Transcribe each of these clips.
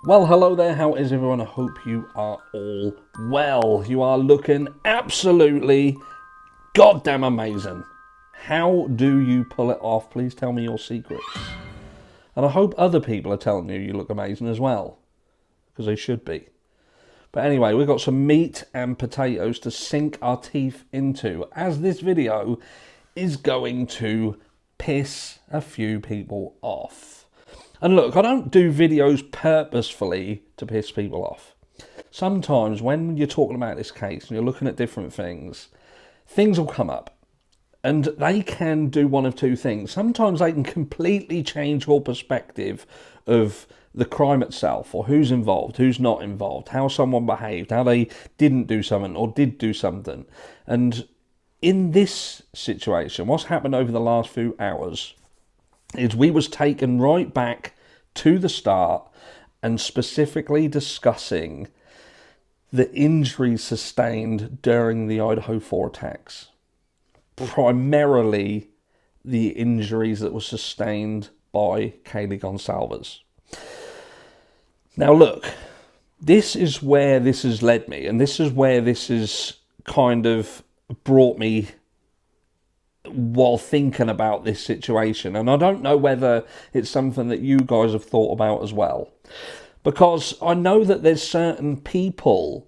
Well, hello there, how is everyone? I hope you are all well. You are looking absolutely goddamn amazing. How do you pull it off? Please tell me your secrets. And I hope other people are telling you look amazing as well, because they should be. But anyway, we've got some meat and potatoes to sink our teeth into, as this video is going to piss a few people off. And look, I don't do videos purposefully to piss people off. Sometimes when you're talking about this case and you're looking at different things, things will come up. And they can do one of two things. Sometimes they can completely change your perspective of the crime itself, or who's involved, who's not involved, how someone behaved, how they didn't do something or did do something. And in this situation, what's happened over the last few hours is we was taken right back to the start and specifically discussing the injuries sustained during the Idaho 4 attacks. Primarily the injuries that were sustained by Kaylee Gonsalves. Now look, this is where this has led me, and this is where this has kind of brought me while thinking about this situation. And I don't know whether it's something that you guys have thought about as well, because I know that there's certain people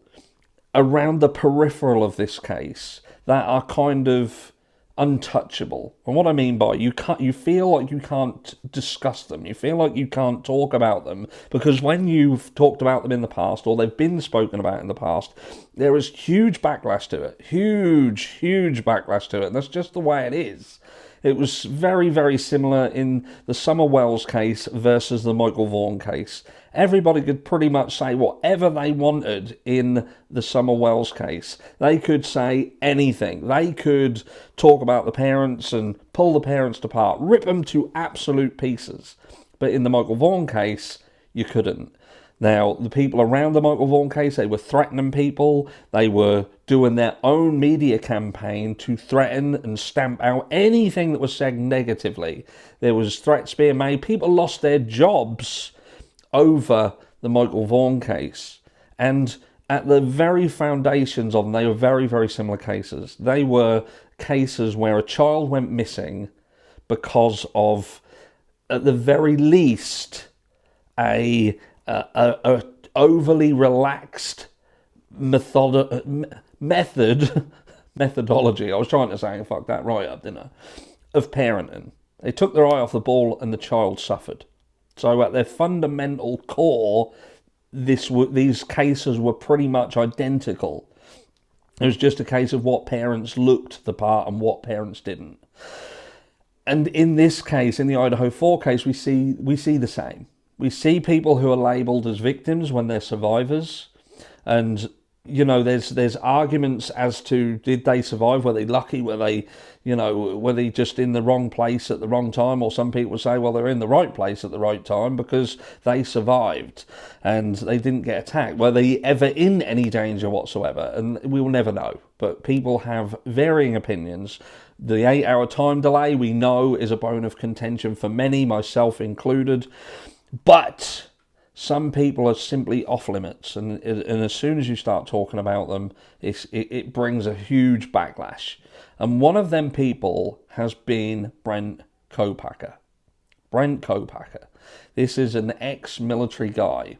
around the peripheral of this case that are kind of untouchable. And what I mean by you feel like you can't discuss them, you feel like you can't talk about them, because when you've talked about them in the past, or they've been spoken about in the past, there is huge backlash to it, huge backlash to it, and that's just the way it is. It was very, very similar in the Summer Wells case versus the Michael Vaughan case. Everybody could pretty much say whatever they wanted in the Summer Wells case. They could say anything. They could talk about the parents and pull the parents apart, rip them to absolute pieces. But in the Michael Vaughan case, you couldn't. Now, the people around the Michael Vaughan case, they were threatening people. They were doing their own media campaign to threaten and stamp out anything that was said negatively. There was threats being made. People lost their jobs over the Michael Vaughan case. And at the very foundations of them, they were very, very similar cases. They were cases where a child went missing because of, at the very least, a overly relaxed methodology. I was trying to say, fuck that right up, didn't I? Of parenting. They took their eye off the ball and the child suffered. So at their fundamental core, these cases were pretty much identical. It was just a case of what parents looked the part and what parents didn't. And in this case, in the Idaho 4 case, we see the same. We see people who are labelled as victims when they're survivors. And, you know, there's arguments as to, did they survive? Were they lucky? Were they just in the wrong place at the wrong time? Or some people say, well, they're in the right place at the right time because they survived and they didn't get attacked. Were they ever in any danger whatsoever? And we will never know. But people have varying opinions. The 8-hour time delay, we know, is a bone of contention for many, myself included. But some people are simply off limits, and as soon as you start talking about them, it brings a huge backlash. And one of them people has been Brent Kopacka. Brent Kopacka. This is an ex-military guy.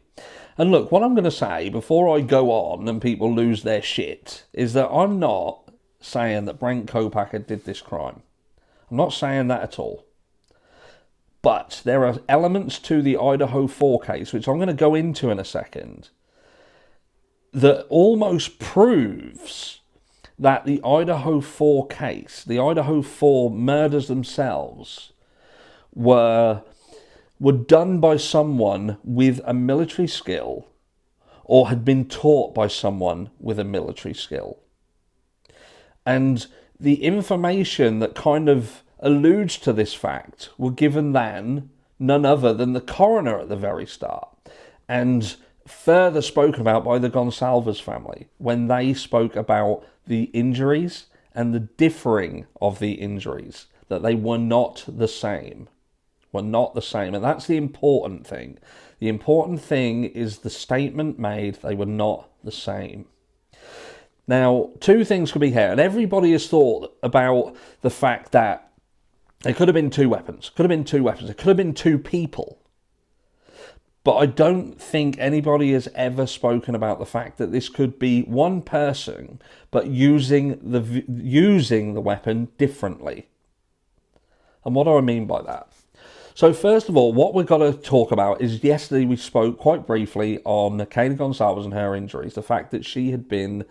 And look, what I'm going to say before I go on and people lose their shit is that I'm not saying that Brent Kopacka did this crime. I'm not saying that at all. But there are elements to the Idaho 4 case, which I'm going to go into in a second, that almost proves that the Idaho 4 case, the Idaho 4 murders themselves, were done by someone with a military skill, or had been taught by someone with a military skill. And the information that kind of alludes to this fact were given than none other than the coroner at the very start, and further spoken about by the Gonsalves family when they spoke about the injuries and the differing of the injuries, that they were not the same. And that's the important thing. The important thing is the statement made. They were not the same. Now, two things could be here, and everybody has thought about the fact that it could have been two weapons. It could have been two people. But I don't think anybody has ever spoken about the fact that this could be one person, but using the weapon differently. And what do I mean by that? So first of all, what we've got to talk about is yesterday we spoke quite briefly on Kaylee Gonzalez and her injuries, the fact that she had been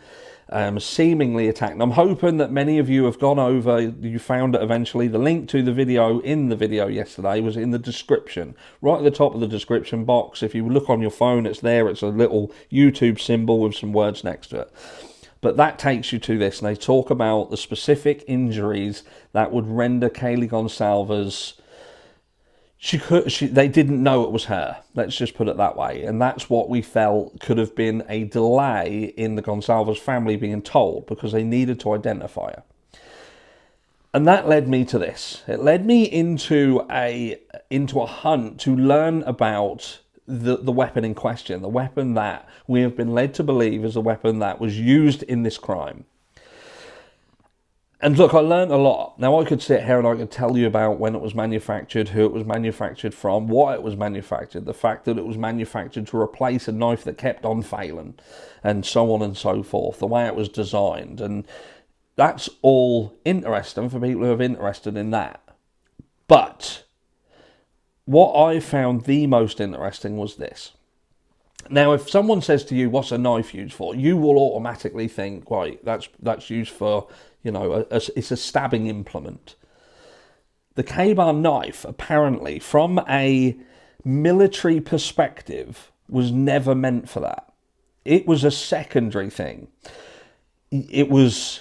seemingly attacked. And I'm hoping that many of you have gone over, you found it eventually. The link to the video in the video yesterday was in the description, right at the top of the description box. If you look on your phone, it's there. It's a little YouTube symbol with some words next to it. But that takes you to this, and they talk about the specific injuries that would render Kaylee Gonzalez... They didn't know it was her. Let's just put it that way. And that's what we felt could have been a delay in the Gonzalez family being told, because they needed to identify her. And that led me to this. It led me into a hunt to learn about the weapon in question, the weapon that we have been led to believe is a weapon that was used in this crime. And look, I learned a lot. Now, I could sit here and I could tell you about when it was manufactured, who it was manufactured from, why it was manufactured, the fact that it was manufactured to replace a knife that kept on failing, and so on and so forth, the way it was designed. And that's all interesting for people who are interested in that. But what I found the most interesting was this. Now, if someone says to you, what's a knife used for? You will automatically think, right, that's used for... it's a stabbing implement. The K-bar knife, apparently, from a military perspective, was never meant for that. It was a secondary thing. It was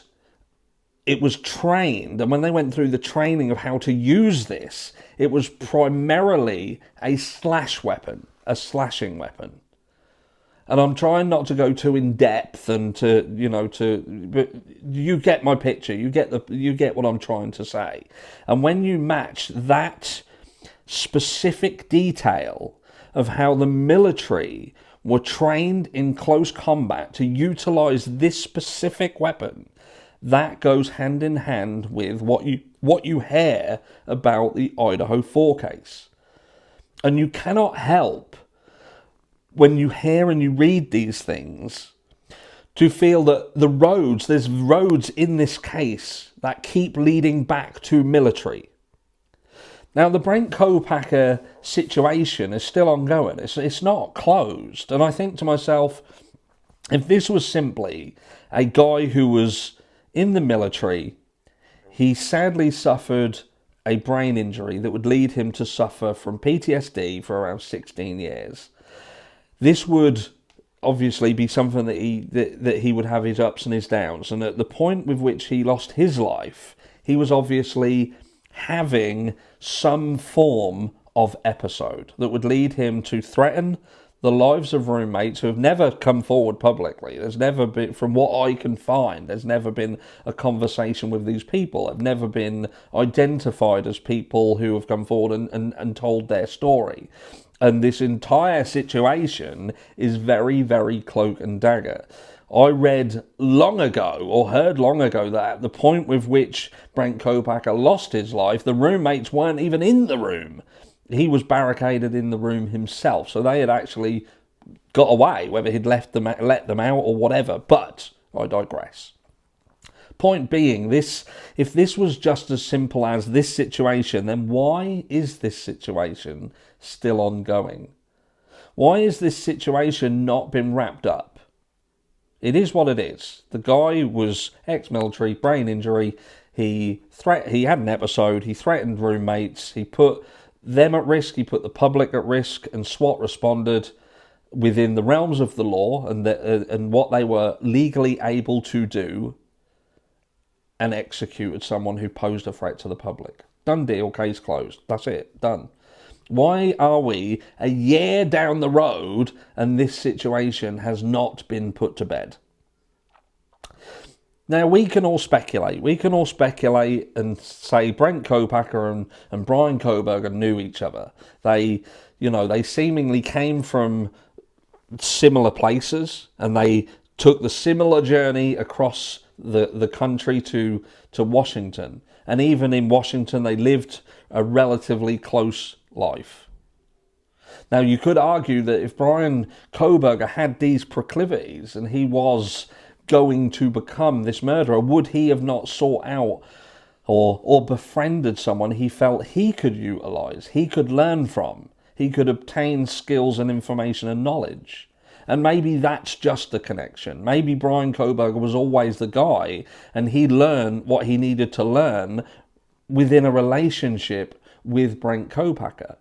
trained, and when they went through the training of how to use this, it was primarily a slash weapon, a slashing weapon. And I'm trying not to go too in depth and but you get my picture. You get what I'm trying to say. And when you match that specific detail of how the military were trained in close combat to utilize this specific weapon, that goes hand in hand with what you hear about the Idaho 4 case. And you cannot help, when you hear and you read these things, to feel that there's roads in this case that keep leading back to military. Now, the Brent Kopacka situation is still ongoing. It's not closed. And I think to myself, if this was simply a guy who was in the military, he sadly suffered a brain injury that would lead him to suffer from PTSD for around 16 years. This would obviously be something that he would have his ups and his downs. And at the point with which he lost his life, he was obviously having some form of episode that would lead him to threaten the lives of roommates who have never come forward publicly. There's never been, from what I can find, there's never been a conversation with these people. Have never been identified as people who have come forward and told their story. And this entire situation is very, very cloak and dagger. I read long ago, or heard long ago, that at the point with which Brent Kopacka lost his life, the roommates weren't even in the room. He was barricaded in the room himself. So they had actually got away, whether he'd let them out or whatever. But I digress. Point being, if this was just as simple as this situation, then why is this situation still ongoing? Why is this situation not been wrapped up? It is what it is. The guy was ex-military, brain injury. He had an episode. He threatened roommates. He put them at risk. He put the public at risk, and SWAT responded within the realms of the law and what they were legally able to do, and executed someone who posed a threat to the public. Done deal, case closed. That's it, done. Why are we a year down the road and this situation has not been put to bed? Now, we can all speculate. We can all speculate and say Brent Kopacka and Brian Koberger knew each other. They You know, they seemingly came from similar places, and they took the similar journey across the country to Washington. And even in Washington, they lived a relatively close life. Now, you could argue that if Brent Kopacka had these proclivities and he was going to become this murderer, would he have not sought out or befriended someone he felt he could utilize, he could learn from, he could obtain skills and information and knowledge? And maybe that's just the connection. Maybe Brent Kopacka was always the guy, and he learned what he needed to learn within a relationship with Brent Kopacka.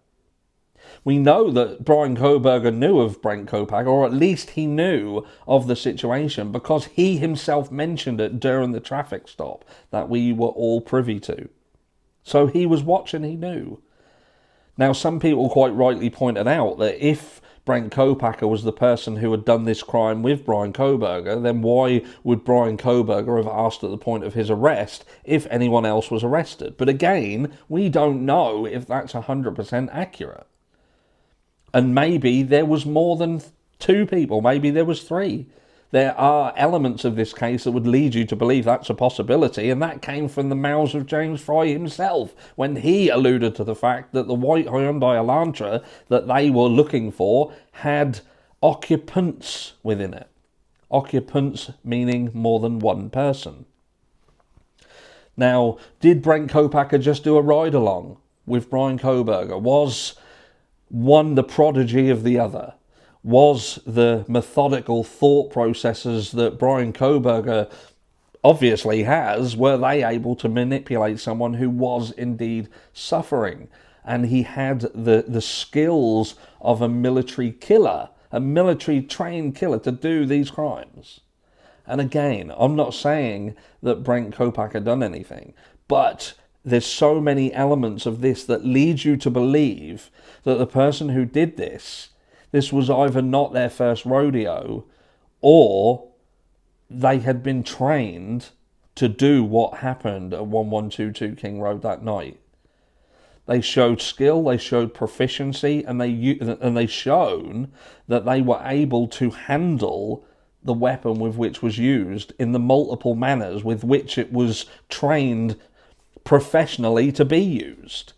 We know that Brent Kopacka knew of Brent Kopacka, or at least he knew of the situation, because he himself mentioned it during the traffic stop that we were all privy to. So he was watching, he knew. Now, some people quite rightly pointed out that if Brent Kopacka was the person who had done this crime with Brent Kopacka, then why would Brent Kopacka have asked at the point of his arrest if anyone else was arrested? But again, we don't know if that's 100% accurate. And maybe there was more than 2 people, maybe there was 3. There are elements of this case that would lead you to believe that's a possibility, and that came from the mouths of James Fry himself when he alluded to the fact that the white Hyundai Elantra that they were looking for had occupants within it. Occupants meaning more than one person. Now, did Brent Kopacka just do a ride-along with Brent Kopacka? Was one the prodigy of the other? Was the methodical thought processes that Brent Kopacka obviously has, were they able to manipulate someone who was indeed suffering? And he had the skills of a military killer, a military trained killer, to do these crimes. And again, I'm not saying that Brent Kopacka done anything, but there's so many elements of this that lead you to believe that the person who did this was either not their first rodeo, or they had been trained to do what happened at 1122 King Road that night. They showed skill, they showed proficiency, and they shown that they were able to handle the weapon with which was used in the multiple manners with which it was trained professionally to be used.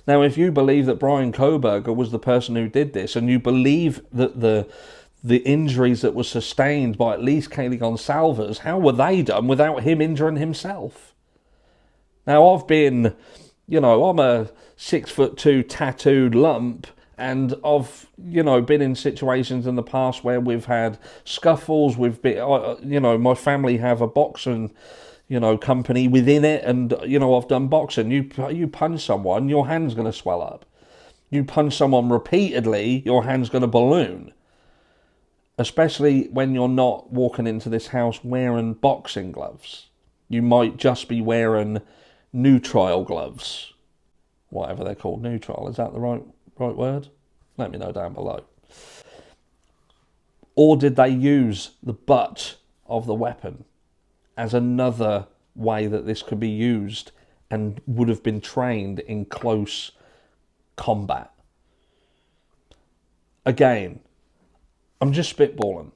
Now, if you believe that Brent Kopacka was the person who did this, and you believe that the injuries that were sustained by at least Kaylee Gonsalves, how were they done without him injuring himself? Now, I'm a 6'2" tattooed lump, and I've, been in situations in the past where we've had scuffles, my family have a boxing company within it, and I've done boxing. You punch someone, your hand's going to swell up. You punch someone repeatedly, your hand's going to balloon. Especially when you're not walking into this house wearing boxing gloves. You might just be wearing neutral gloves, whatever they're called. Neutral, is that the right word? Let me know down below. Or did they use the butt of the weapon as another way that this could be used and would have been trained in close combat? Again, I'm just spitballing.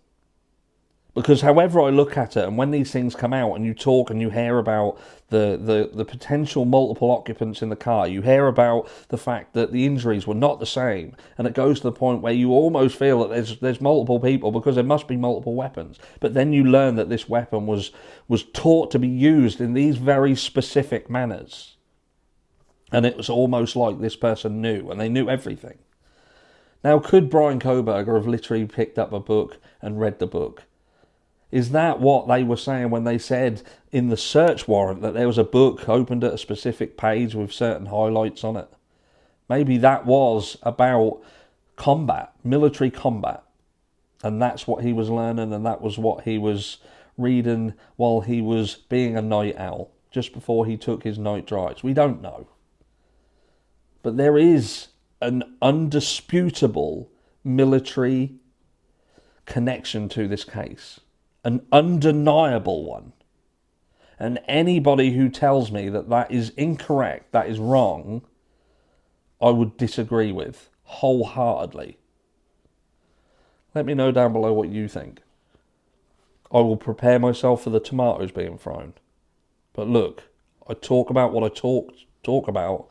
Because however I look at it, and when these things come out and you talk and you hear about the potential multiple occupants in the car, you hear about the fact that the injuries were not the same, and it goes to the point where you almost feel that there's multiple people because there must be multiple weapons. But then you learn that this weapon was taught to be used in these very specific manners. And it was almost like this person knew, and they knew everything. Now, could Brent Kopacka have literally picked up a book and read the book? Is that what they were saying when they said in the search warrant that there was a book opened at a specific page with certain highlights on it? Maybe that was about combat, military combat. And that's what he was learning, and that was what he was reading while he was being a night owl, just before he took his night drives. We don't know. But there is an undisputable military connection to this case. An undeniable one. And anybody who tells me that that is incorrect, that is wrong, I would disagree with wholeheartedly. Let me know down below what you think. I will prepare myself for the tomatoes being thrown. But look, I talk about what I talk about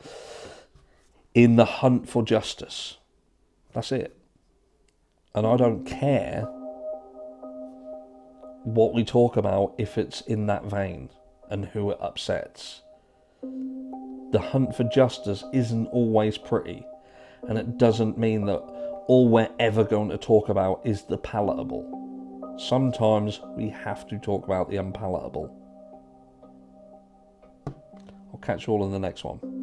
in the hunt for justice. That's it. And I don't care what we talk about if it's in that vein and who it upsets. The hunt for justice isn't always pretty, and it doesn't mean that all we're ever going to talk about is the palatable. Sometimes we have to talk about the unpalatable. I'll catch you all in the next one.